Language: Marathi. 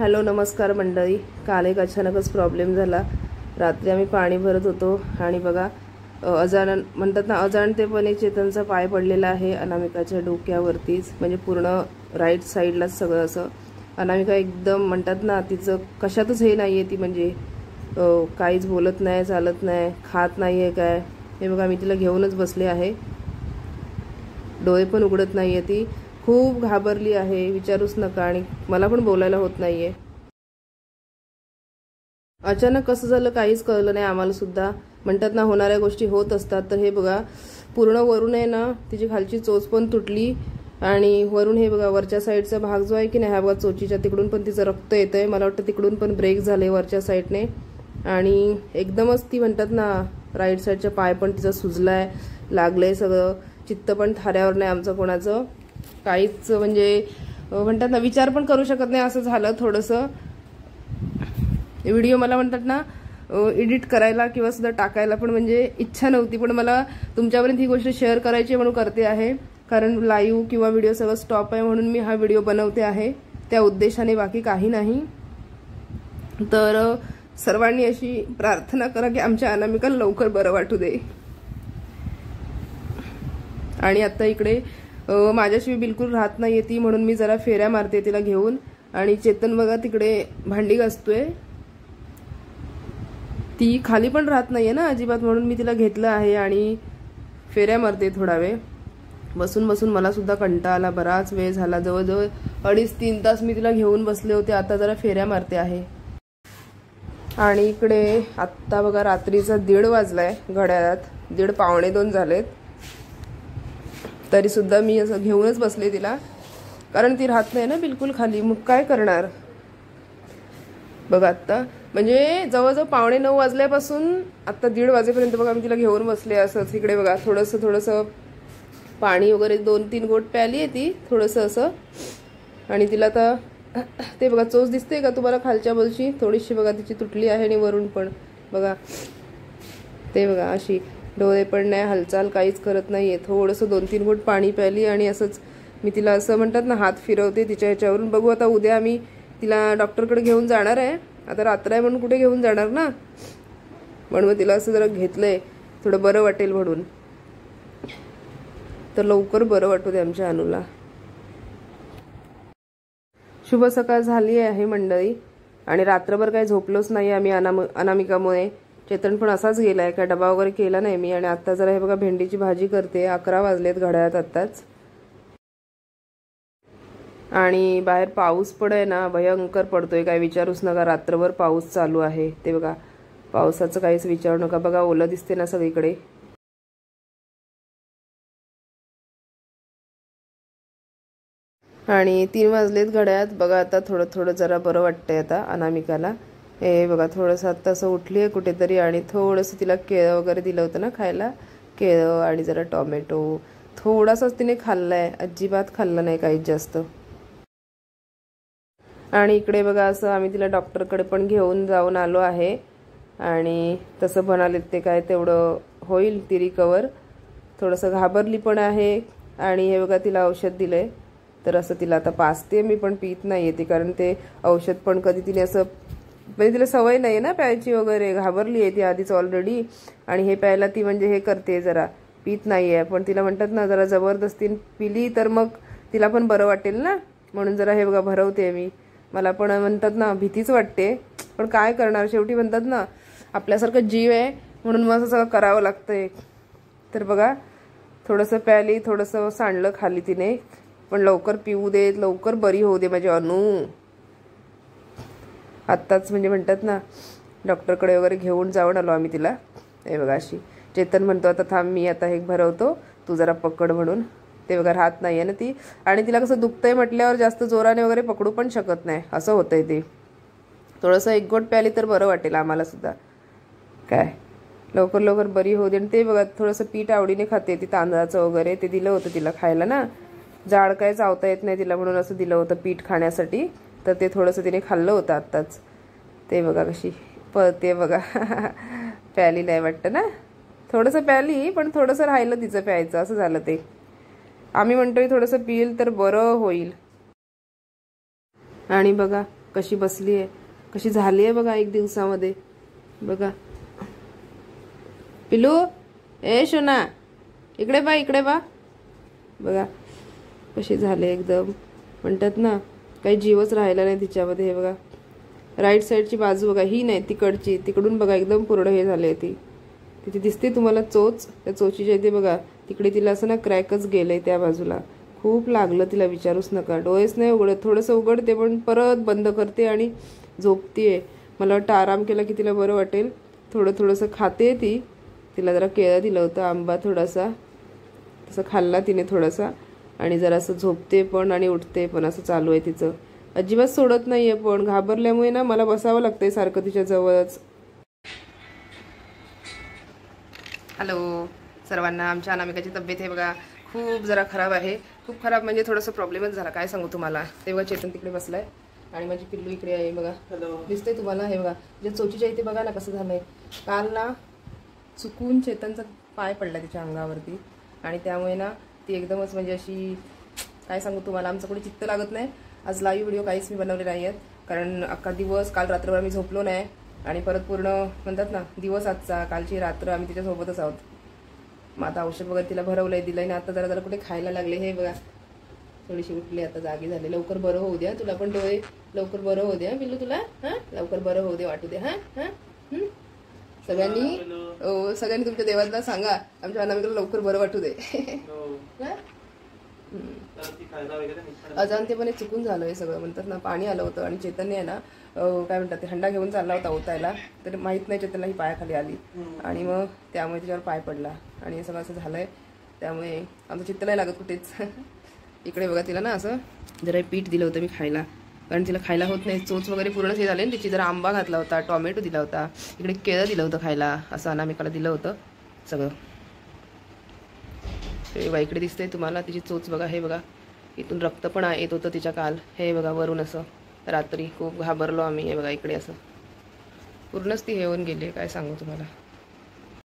हॅलो नमस्कार मंडळी। काल एक अचानकच प्रॉब्लेम झाला। रात्री आम्ही पाणी भरत होतो आणि बघा अजाण म्हणतात ना, अजाणतेपणे चेतनचा पाय पडलेला आहे अनामिकाच्या डोक्यावरतीच, म्हणजे पूर्ण राईट साईडलाच सगळं असं। अनामिका एकदम म्हणतात ना, तिचं कशातच हे नाहीये, ती म्हणजे काहीच बोलत नाही, चालत नाही, खात नाहीये काय। हे बघा मी तिला घेऊनच बसले आहे, डोळे पण उघडत नाहीये, ती खूप घाबरली आहे, विचारूच नका। आणि मला पण बोलायला होत नाहीये। अचानक कसं झालं काहीच कळलं नाही आम्हाला सुद्धा। म्हणतात ना, होणाऱ्या गोष्टी होत असतात। तर हे बघा पूर्ण वरून आहे ना, तिची खालची चोच पण तुटली आणि वरून हे बघा वरच्या साईडचा भाग जो आहे की नाही, हा बघा चोचीच्या तिकडून पण तिचं रक्त येतंय। मला वाटतं तिकडून पण ब्रेक झाले वरच्या साईडने आणि एकदमच ती म्हणतात ना, राईट साईडचा पाय पण तिचा सुजलाय, लागलंय सगळं। चित्त पण थाऱ्यावर नाही आमचं कोणाचं, काहीच म्हणजे म्हणतात ना, विचार पण करू शकत नाही असं झालं थोडंसं। व्हिडिओ मला म्हणतात ना एडिट करायला किंवा सुद्धा टाकायला पण म्हणजे इच्छा नव्हती, पण मला तुमच्यापर्यंत ही गोष्ट शेअर करायची म्हणून करते आहे। कारण लाईव्ह किंवा व्हिडिओ सगळं स्टॉप आहे म्हणून मी हा व्हिडिओ बनवते आहे, त्या उद्देशाने, बाकी काही नाही। तर सर्वांनी अशी प्रार्थना करा की आमच्या अनामिकाला लवकर बरं वाटू दे। आणि आता इकडे माझ्याशिवाय बिलकुल राहत नाहीये ती, म्हणून मी जरा फेऱ्या मारते तिला घेऊन। आणि चेतन बघा तिकडे भांडी घासतोय, ती खाली पण राहत नाहीये ना अजिबात, म्हणून मी तिला घेतलं आहे आणि फेऱ्या मारते थोडा वेळ। बसून बसून मला सुद्धा कंटाळा आला, बराच वेळ झाला, जवळजवळ 2.5-3 तास मी तिला घेऊन बसले होते। आता जरा फेऱ्या मारते आहे। आणि इकडे आत्ता बघा रात्रीचा 1:30 वाजलाय, घड्याळात 1:30 पावणे 2 झालेत, तरी सुद्धा मी असं घेऊनच बसले तिला, कारण ती राहत नाही ना बिलकुल खाली, मग काय करणार। बघा आत्ता म्हणजे जवळजवळ पावणे 9 वाजल्यापासून आता 1:30 वाजेपर्यंत बघा मी तिला घेऊन बसले असंच। इकडे बघा थोडंसं पाणी वगैरे 2-3 घोट प्याली आहे ती, थोडंसं असं। आणि तिला आता ते बघा चोच दिसते का तुम्हाला खालच्या बाजूची, थोडीशी बघा तिची तुटली आहे आणि वरून पण बघा ते बघा अशी, डोळे पण नाही, हालचाल काहीच करत नाहीये। थोडंसं 2-3 घोट पाणी प्याली आणि असंच मी तिला असं म्हणतात ना, हात फिरवते तिच्या ह्याच्यावरून। बघू आता उद्या आम्ही तिला डॉक्टरकडे घेऊन जाणार आहे, आता रात्र आहे म्हणून कुठे घेऊन जाणार ना, म्हणून मग तिला असं जरा घेतलंय, थोडं बरं वाटेल म्हणून। तर लवकर बरं वाटू दे आमच्या अनुला। शुभ सकाळ झाली आहे मंडळी, आणि रात्रभर काही झोपलोच नाही आम्ही अनामिकामुळे। चेतन पण असाच गेलाय, काय डबा वगैरे केला नाही मी। आणि आता जरा हे बघा भेंडीची भाजी करते, 11 वाजलेत घड्याळात आत्ताच। आणि बाहेर पाऊस पडे ना, भयंकर पडतोय, काय विचारूच नका, रात्रभर पाऊस चालू आहे। ते बघा पावसाचं काहीच विचारू नका, बघा ओलं दिसते ना सगळीकडे। आणि 3 वाजलेत घड्याळात बघा, आता थोडं थोडं जरा बरं वाटतंय आता अनामिकाला। हे बघा थोडंसं आत्ता असं उठली आहे कुठेतरी, आणि थोडंसं तिला केळं वगैरे दिलं होतं ना खायला, केळं आणि जरा टोमॅटो थोडासाच तिने खाल्लाय, अजिबात खाल्लं नाही काहीच जास्त। आणि इकडे बघा असं आम्ही तिला डॉक्टरकडे पण घेऊन जाऊन आलो आहे, आणि तसं म्हणालेत ते काय तेवढं होईल ती रिकवर। थोडंसं घाबरली पण आहे, आणि हे बघा तिला औषध दिलंय, तर असं तिला आता पाजते मी, पण पीत नाही येते, कारण ते औषध पण कधी तिने असं म्हणजे तिला सवय नाही ना प्यायची वगैरे, घाबरली आहे ती आधीच ऑलरेडी। आणि हे प्यायला ती म्हणजे हे करते, जरा पीत नाही आहे, पण तिला म्हणतात ना जरा जबरदस्तीने पिली तर मग तिला पण बरं वाटेल ना, म्हणून जरा हे बघा भरवते मी। मला पण म्हणतात ना भीतीच वाटते, पण काय करणार, शेवटी म्हणतात ना आपल्यासारखं जीव आहे म्हणून मग असं सगळं करावं लागतंय। तर बघा थोडंसं प्याली, थोडंसं सांडलं खाली तिने, पण लवकर पिऊ देत, लवकर बरी होऊ दे माझी अनु। आत्ताच म्हणजे म्हणतात ना डॉक्टरकडे वगैरे घेऊन जाऊन आलो आम्ही तिला। हे बघा अशी, चेतन म्हणतो आता थांब मी आता हे भरवतो, तू जरा पकड म्हणून। ते बघा राहत नाही आहे ना ती, आणि तिला कसं दुखतंय म्हटल्यावर जास्त जोराने वगैरे पकडू पण शकत नाही, असं होतंय ते। थोडंसं 1 घोट प्याली तर बरं वाटेल आम्हाला सुद्धा, काय लवकर लवकर बरी होऊ दे। आणि ते बघा थोडंसं पीठ आवडीने खाते ती, तांदळाचं वगैरे ते दिलं होतं तिला खायला ना, जाड काय चावता येत नाही तिला म्हणून असं दिलं होतं पीठ खाण्यासाठी, तर ते थोडंसं तिने खाल्लं होतं आत्ताच। ते बघा कशी पळते बघा प्याली नाही वाटतं ना, थोडंसं प्याली पण थोडंसं राहिलं तिचं प्यायचं, असं झालं ते। आम्ही म्हणतोय थोडंसं पिईल तर बरं होईल। आणि बघा कशी बसली आहे, कशी झाली आहे बघा 1 दिवसामध्ये. बघा पिलू, ए शोना इकडे बा, इकडे बा. बघा कशी झाली एकदम, म्हणतात ना काही जीवच राहिला नाही तिच्यामध्ये. हे बघा राईट साईडची बाजू बघा, ही नाही तिकडची, तिकडून बघा एकदम पूर्ण हे झाले. तिथे दिसते तुम्हाला चोच, त्या चोचीच्या इथे बघा तिकडे तिला असं ना क्रॅकच गेलंय त्या बाजूला. खूप लागलं तिला, विचारूच नका. डोळेच नाही उघडत, थोडंसं उघडते पण परत बंद करते आणि झोपतीये. मला वाटतं आराम केला की तिला बरं वाटेल. थोडंसं खाते ती. तिला जरा केळं दिलं होतं, आंबा थोडासा, तसं खाल्ला तिने थोडासा, आणि जरासं झोपते पण आणि उठते पण, असं चालू आहे तिचं. अजिबात सोडत नाहीये, पण घाबरल्यामुळे ना मला बसावं लागतंय सारखं तिच्या जवळच. हॅलो सर्वांना. आमच्या अनामिकाची तब्येत हे बघा खूप जरा खराब आहे. खूप खराब म्हणजे थोडंसं प्रॉब्लेमच झाला, काय सांगू तुम्हाला. ते बघा चेतन तिकडे बसलाय आणि माझी पिल्लू इकडे आहे बघा. दिसतंय तुम्हाला? हे बघा जे चोचीच्या इथे बघा ना कसं झालंय. काल ना चुकून चेतनचा पाय पडला तिच्या अंगावरती आणि त्यामुळे ना ती एकदमच म्हणजे अशी, काय सांगू तुम्हाला, आमचं कोणी चित्त लागत नाही. आज लाईव्ह व्हिडिओ काहीच मी बनवले नाही आहेत, कारण अख्खा दिवस काल रात्रभर मी झोपलो नाही आणि परत पूर्ण म्हणतात ना दिवस आजचा, कालची रात्र आम्ही तिच्यासोबतच आहोत. मग आता औषध वगैरे तिला भरवलंय, दिलंय ना. आता जरा कुठे खायला लागले. हे बघा थोडीशी उठली, आता जागी झाले. लवकर बरं होऊ द्या तुला पण, डोळे लवकर बरं होऊ द्या पिल्लू तुला. हां लवकर बरं होऊ दे, वाटू दे. हां हां सगळ्यांनी तुमच्या देवाला सांगा आमच्या अनामिकाला लवकर बरं वाटू दे. अजाणतेपणे चुकून झालं हे सगळं, म्हणतात ना. पाणी आलं होतं आणि चेतनने आहे ना काय म्हणतात ते हंडा घेऊन चालला होता ओतायला, तर माहीत नाही चेतनला ही पायाखाली आली आणि मग त्यामुळे तिच्यावर पाय पडला आणि हे सगळं असं झालंय. त्यामुळे आमचं चित्त नाही लागत कुठेच. इकडे बघा तिला ना असं जरा पीठ दिलं होतं मी खायला, कारण तिला खायला होत नाही. चोच वगैरे पूर्ण हे झाले. तिची जरा आंबा घातला होता, टॉमॅटो दिला होता, इकडे केळं दिलं होतं खायला, असं अनामिकाला दिलं होतं सगळं. हे बघा इकडे दिसतंय तुम्हाला तिची चोच बघा. हे बघा इथून रक्त पण येत होतं तिच्या काल. हे बघा वरून असं रात्री खूप घाबरलो आम्ही. हे बघा इकडे असं पूर्णच ती हे होऊन गेली, काय सांगू तुम्हाला.